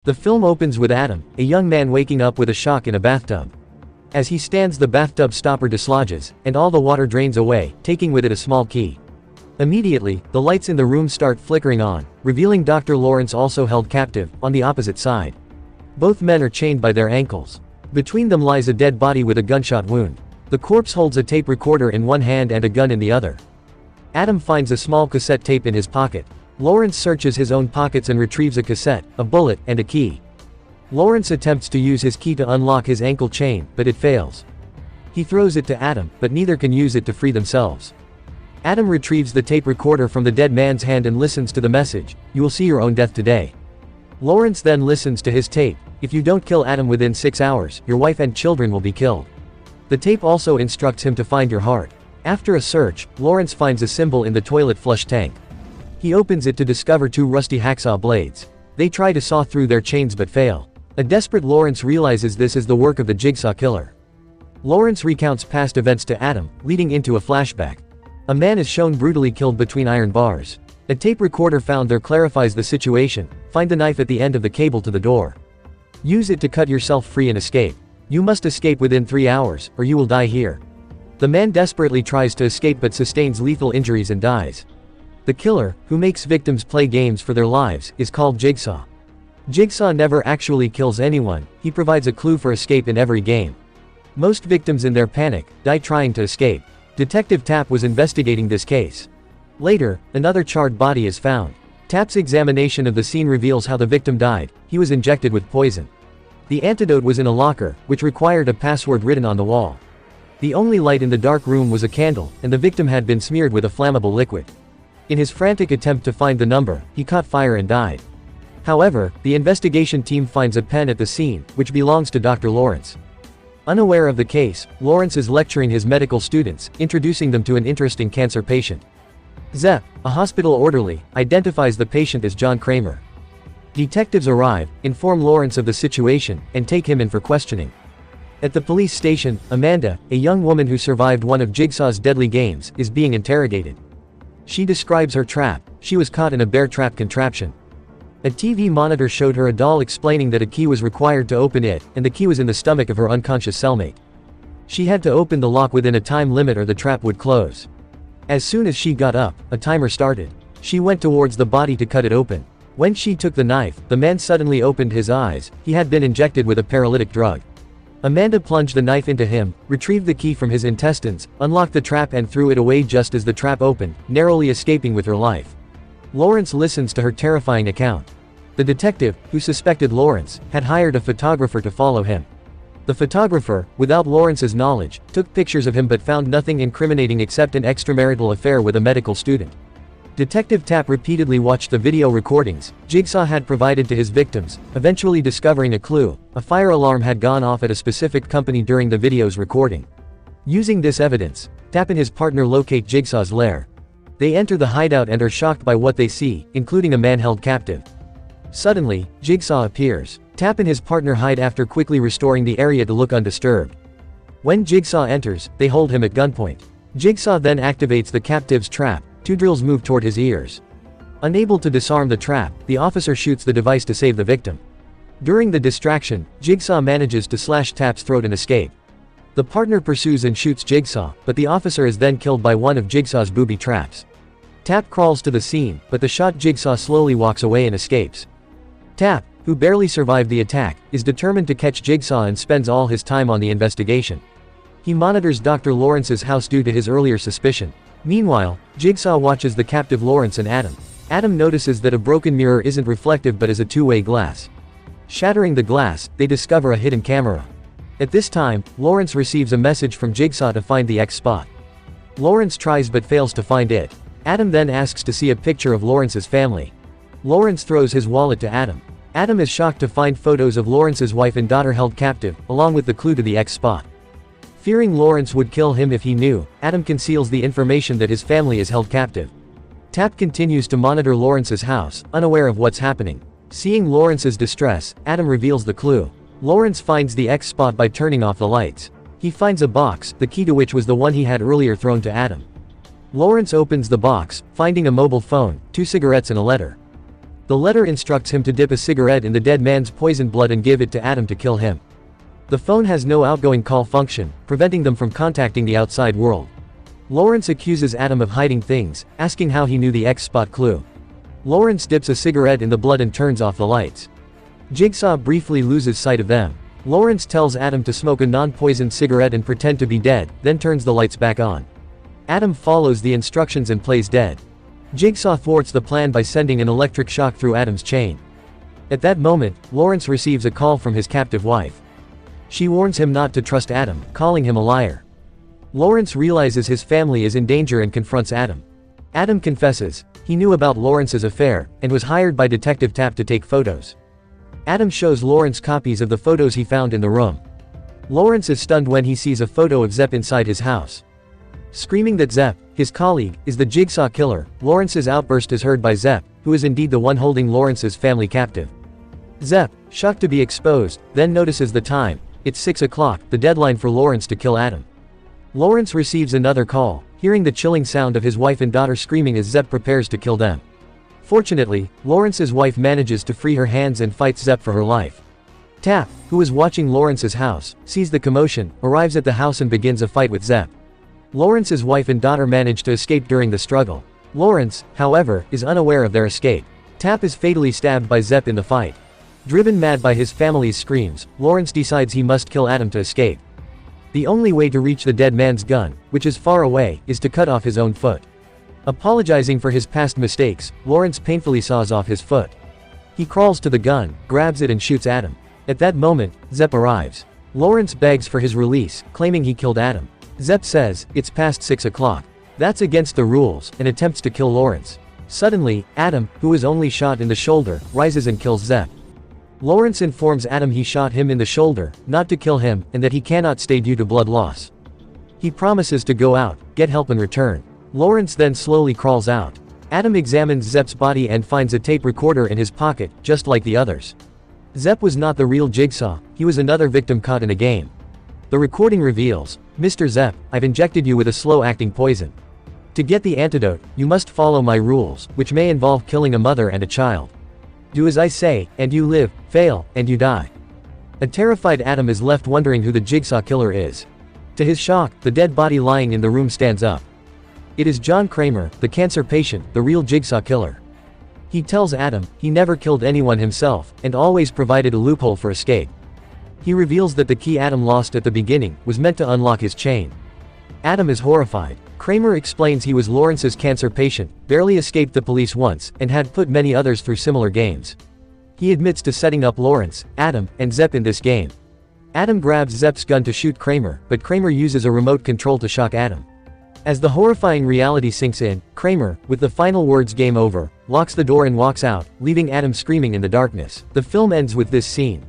The film opens with Adam, a young man waking up with a shock in a bathtub. As he stands, the bathtub stopper dislodges, and all the water drains away, taking with it a small key. Immediately, the lights in the room start flickering on, revealing Dr. Lawrence also held captive, on the opposite side. Both men are chained by their ankles. Between them lies a dead body with a gunshot wound. The corpse holds a tape recorder in one hand and a gun in the other. Adam finds a small cassette tape in his pocket. Lawrence searches his own pockets and retrieves a cassette, a bullet, and a key. Lawrence attempts to use his key to unlock his ankle chain, but it fails. He throws it to Adam, but neither can use it to free themselves. Adam retrieves the tape recorder from the dead man's hand and listens to the message, "You will see your own death today." Lawrence then listens to his tape, "If you don't kill Adam within 6 hours, your wife and children will be killed." The tape also instructs him to find your heart. After a search, Lawrence finds a symbol in the toilet flush tank. He opens it to discover 2 rusty hacksaw blades. They try to saw through their chains but fail. A desperate Lawrence realizes this is the work of the Jigsaw killer. Lawrence recounts past events to Adam, leading into a flashback. A man is shown brutally killed between iron bars. A tape recorder found there clarifies the situation. Find the knife at the end of the cable to the door. Use it to cut yourself free and escape. You must escape within 3 hours, or you will die here. The man desperately tries to escape but sustains lethal injuries and dies. The killer, who makes victims play games for their lives, is called Jigsaw. Jigsaw never actually kills anyone, he provides a clue for escape in every game. Most victims in their panic, die trying to escape. Detective Tapp was investigating this case. Later, another charred body is found. Tapp's examination of the scene reveals how the victim died. He was injected with poison. The antidote was in a locker, which required a password written on the wall. The only light in the dark room was a candle, and the victim had been smeared with a flammable liquid. In his frantic attempt to find the number, he caught fire and died. However, the investigation team finds a pen at the scene, which belongs to Dr. Lawrence. Unaware of the case, Lawrence is lecturing his medical students, introducing them to an interesting cancer patient. Zepp, a hospital orderly, identifies the patient as John Kramer. Detectives arrive, inform Lawrence of the situation, and take him in for questioning. At the police station, Amanda, a young woman who survived one of Jigsaw's deadly games, is being interrogated. She describes her trap. She was caught in a bear trap contraption. A TV monitor showed her a doll explaining that a key was required to open it, and the key was in the stomach of her unconscious cellmate. She had to open the lock within a time limit or the trap would close. As soon as she got up, a timer started. She went towards the body to cut it open. When she took the knife, the man suddenly opened his eyes. He had been injected with a paralytic drug. Amanda plunged the knife into him, retrieved the key from his intestines, unlocked the trap and threw it away just as the trap opened, narrowly escaping with her life. Lawrence listens to her terrifying account. The detective, who suspected Lawrence, had hired a photographer to follow him. The photographer, without Lawrence's knowledge, took pictures of him but found nothing incriminating except an extramarital affair with a medical student. Detective Tapp repeatedly watched the video recordings Jigsaw had provided to his victims, eventually discovering a clue. A fire alarm had gone off at a specific company during the video's recording. Using this evidence, Tapp and his partner locate Jigsaw's lair. They enter the hideout and are shocked by what they see, including a man held captive. Suddenly, Jigsaw appears. Tapp and his partner hide after quickly restoring the area to look undisturbed. When Jigsaw enters, they hold him at gunpoint. Jigsaw then activates the captive's trap. 2 drills move toward his ears. Unable to disarm the trap, the officer shoots the device to save the victim. During the distraction, Jigsaw manages to slash Tapp's throat and escape. The partner pursues and shoots Jigsaw, but the officer is then killed by one of Jigsaw's booby traps. Tapp crawls to the scene, but the shot Jigsaw slowly walks away and escapes. Tapp, who barely survived the attack, is determined to catch Jigsaw and spends all his time on the investigation. He monitors Dr. Lawrence's house due to his earlier suspicion. Meanwhile, Jigsaw watches the captive Lawrence and Adam. Adam notices that a broken mirror isn't reflective but is a two-way glass. Shattering the glass, they discover a hidden camera. At this time, Lawrence receives a message from Jigsaw to find the X spot. Lawrence tries but fails to find it. Adam then asks to see a picture of Lawrence's family. Lawrence throws his wallet to Adam. Adam is shocked to find photos of Lawrence's wife and daughter held captive, along with the clue to the X spot. Fearing Lawrence would kill him if he knew, Adam conceals the information that his family is held captive. Tapp continues to monitor Lawrence's house, unaware of what's happening. Seeing Lawrence's distress, Adam reveals the clue. Lawrence finds the X spot by turning off the lights. He finds a box, the key to which was the one he had earlier thrown to Adam. Lawrence opens the box, finding a mobile phone, 2 cigarettes and a letter. The letter instructs him to dip a cigarette in the dead man's poisoned blood and give it to Adam to kill him. The phone has no outgoing call function, preventing them from contacting the outside world. Lawrence accuses Adam of hiding things, asking how he knew the X-spot clue. Lawrence dips a cigarette in the blood and turns off the lights. Jigsaw briefly loses sight of them. Lawrence tells Adam to smoke a non-poisoned cigarette and pretend to be dead, then turns the lights back on. Adam follows the instructions and plays dead. Jigsaw thwarts the plan by sending an electric shock through Adam's chain. At that moment, Lawrence receives a call from his captive wife. She warns him not to trust Adam, calling him a liar. Lawrence realizes his family is in danger and confronts Adam. Adam confesses, he knew about Lawrence's affair, and was hired by Detective Tapp to take photos. Adam shows Lawrence copies of the photos he found in the room. Lawrence is stunned when he sees a photo of Zepp inside his house. Screaming that Zepp, his colleague, is the Jigsaw killer, Lawrence's outburst is heard by Zepp, who is indeed the one holding Lawrence's family captive. Zepp, shocked to be exposed, then notices the time. It's 6 o'clock, the deadline for Lawrence to kill Adam. Lawrence receives another call, hearing the chilling sound of his wife and daughter screaming as Zepp prepares to kill them. Fortunately, Lawrence's wife manages to free her hands and fights Zepp for her life. Tapp, who is watching Lawrence's house, sees the commotion, arrives at the house and begins a fight with Zepp. Lawrence's wife and daughter manage to escape during the struggle. Lawrence, however, is unaware of their escape. Tapp is fatally stabbed by Zepp in the fight. Driven mad by his family's screams, Lawrence decides he must kill Adam to escape. The only way to reach the dead man's gun, which is far away, is to cut off his own foot. Apologizing for his past mistakes, Lawrence painfully saws off his foot. He crawls to the gun, grabs it and shoots Adam. At that moment, Zepp arrives. Lawrence begs for his release, claiming he killed Adam. Zepp says, it's past 6 o'clock. That's against the rules, and attempts to kill Lawrence. Suddenly, Adam, who is only shot in the shoulder, rises and kills Zepp. Lawrence informs Adam he shot him in the shoulder, not to kill him, and that he cannot stay due to blood loss. He promises to go out, get help and return. Lawrence then slowly crawls out. Adam examines Zepp's body and finds a tape recorder in his pocket, just like the others. Zepp was not the real Jigsaw, he was another victim caught in a game. The recording reveals, Mr. Zepp, I've injected you with a slow-acting poison. To get the antidote, you must follow my rules, which may involve killing a mother and a child. Do as I say, and you live, fail, and you die. A terrified Adam is left wondering who the Jigsaw killer is. To his shock, the dead body lying in the room stands up. It is John Kramer, the cancer patient, the real Jigsaw killer. He tells Adam, he never killed anyone himself, and always provided a loophole for escape. He reveals that the key Adam lost at the beginning, was meant to unlock his chain. Adam is horrified. Kramer explains he was Lawrence's cancer patient, barely escaped the police once, and had put many others through similar games. He admits to setting up Lawrence, Adam, and Zepp in this game. Adam grabs Zepp's gun to shoot Kramer, but Kramer uses a remote control to shock Adam. As the horrifying reality sinks in, Kramer, with the final words "game over," locks the door and walks out, leaving Adam screaming in the darkness. The film ends with this scene.